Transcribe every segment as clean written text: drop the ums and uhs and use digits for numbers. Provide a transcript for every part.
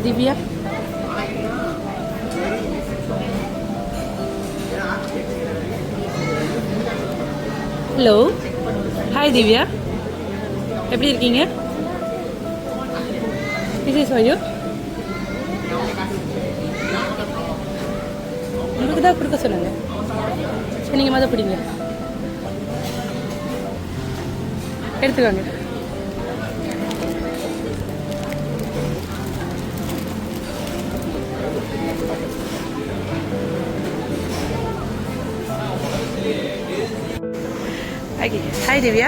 Divya. Hello, hi Divya, எப்படி இருக்கீங்க? This is வாயு. உங்களுக்கு தான் கொடுக்க சொன்னாங்க. சரி, நீங்கள் மொதல் பிடிங்க, எடுத்துக்கோங்க. Okay, hi Divya.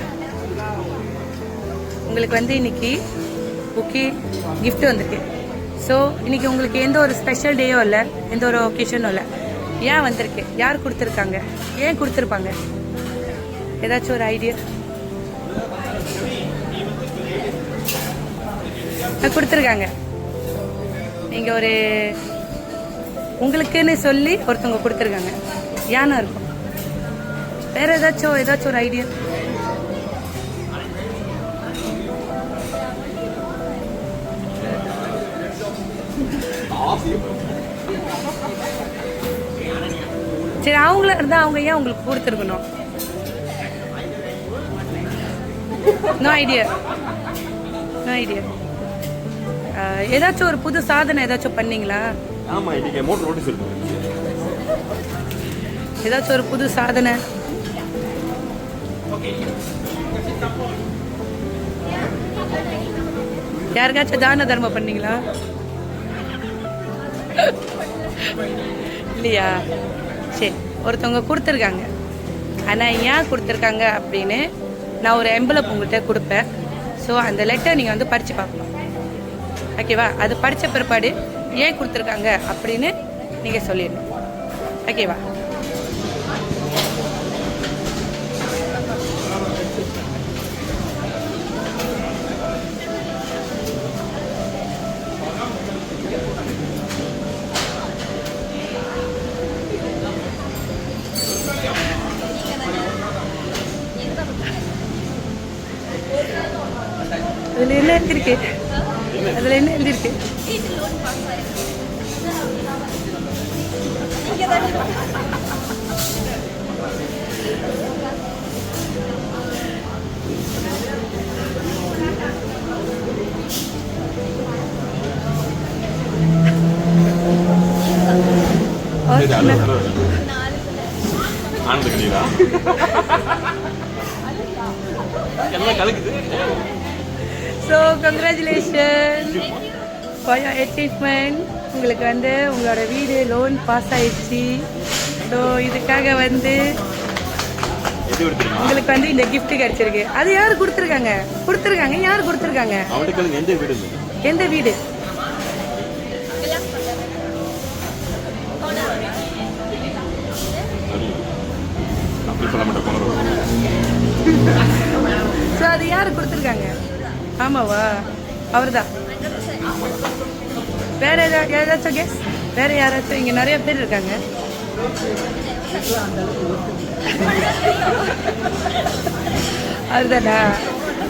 உங்களுக்கு வந்து இன்னைக்கு புக்கே கிஃப்ட் வந்திருக்கு. ஸோ இன்னைக்கு உங்களுக்கு எந்த ஒரு ஸ்பெஷல் டேயோ இல்லை, எந்த ஒரு ஒகேஷனும் இல்லை. ஏன் வந்திருக்கு, யார் கொடுத்துருக்காங்க, ஏன் கொடுத்துருப்பாங்க, ஏதாச்சும் ஒரு ஐடியா கொடுத்துருக்காங்க? நீங்கள் ஒரு உங்களுக்குன்னு சொல்லி ஒருத்தவங்க கொடுத்துருக்காங்க. ஏன்னா இருக்கும். வேற ஏதாச்சும் ஒரு ஐடியா? சரி, அவங்கள இருந்தா அவங்க ஏன் உங்களுக்கு கொடுத்துருக்கணும்? No idea, no idea. ஏதாச்சும் ஒரு புது சாதனை ஏதாச்சும் பண்ணீங்களா? ஆமா, இன்னைக்கு மோட்டர் நோட்டீஸ் இருக்கு. ஏதாச்சும் ஒரு புது சாதனை? யாருக்காச்சும் தான தர்மம் பண்ணீங்களா? இல்லையா? சரி, ஒருத்தவங்க கொடுத்துருக்காங்க. ஆனால் ஏன் கொடுத்துருக்காங்க அப்படின்னு நான் ஒரு எம்பலப் உங்கள்கிட்ட கொடுப்பேன். ஸோ அந்த லெட்டர் நீங்கள் வந்து படித்து பார்க்கணும். ஓகேவா? அது படித்த பிற்பாடு ஏன் கொடுத்துருக்காங்க அப்படின்னு நீங்கள் சொல்லிடணும். ஓகேவா? அதில் என்ன எழுதிருக்கு? அதில் என்ன எழுதிருக்கு? So congratulation for your achievement. உங்களுக்கு வந்து உங்களோட வீடு லோன் பாஸ் ஆயிடுச்சு. ஸோ இதுக்காக வந்து உங்களுக்கு வந்து இந்த கிஃப்ட் கிடைச்சிருக்கு. அது யார் கொடுத்துருக்காங்க? யார் கொடுத்துருக்காங்க? எந்த வீடு? ஸோ அது யார் கொடுத்துருக்காங்க? ஆமாவா? அவர் தான். வேற யாராச்சும் கெஸ்? வேற யாராச்சும்? இங்கே நிறைய பேர் இருக்காங்க. அதுதானா?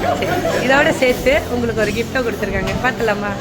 சரி, இதோட சேர்த்து உங்களுக்கு ஒரு கிஃப்டை கொடுத்துருக்காங்க. பார்க்கலாமா?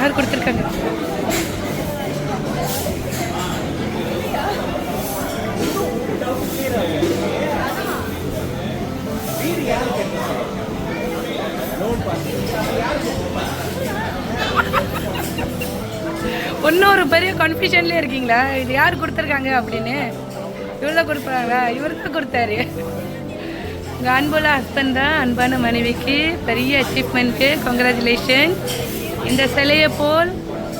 யார் கொடுத்துருக்காங்க? இன்னும் ஒரு பெரிய கன்ஃபியூஷன்ல இருக்கீங்களா? இது யார் கொடுத்துருக்காங்க அப்படின்னு? இவ்வளோ கொடுப்பாங்களா? இவருக்கு கொடுத்தாரு. உங்கள் அன்புள்ள ஹஸ்பண்ட் தான். அன்பான மனைவிக்கு பெரிய அச்சீவ்மெண்ட்க்கு கங்க்ராச்சுலேஷன். இந்த சிலையை போல்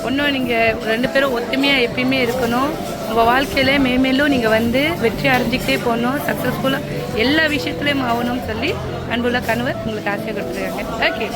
இன்னும் நீங்கள் ரெண்டு பேரும் ஒத்துமையாக எப்பயுமே இருக்கணும். உங்கள் வாழ்க்கையில் மேலும் நீங்கள் வந்து வெற்றி அடைஞ்சிக்கிட்டே போகணும், சக்ஸஸ்ஃபுல்லாக எல்லா விஷயத்துலேயும் ஆகணும்னு சொல்லி அன்புள்ள கணவர் உங்களுக்கு ஆசையாக கொடுத்துருக்காங்க. ஓகே.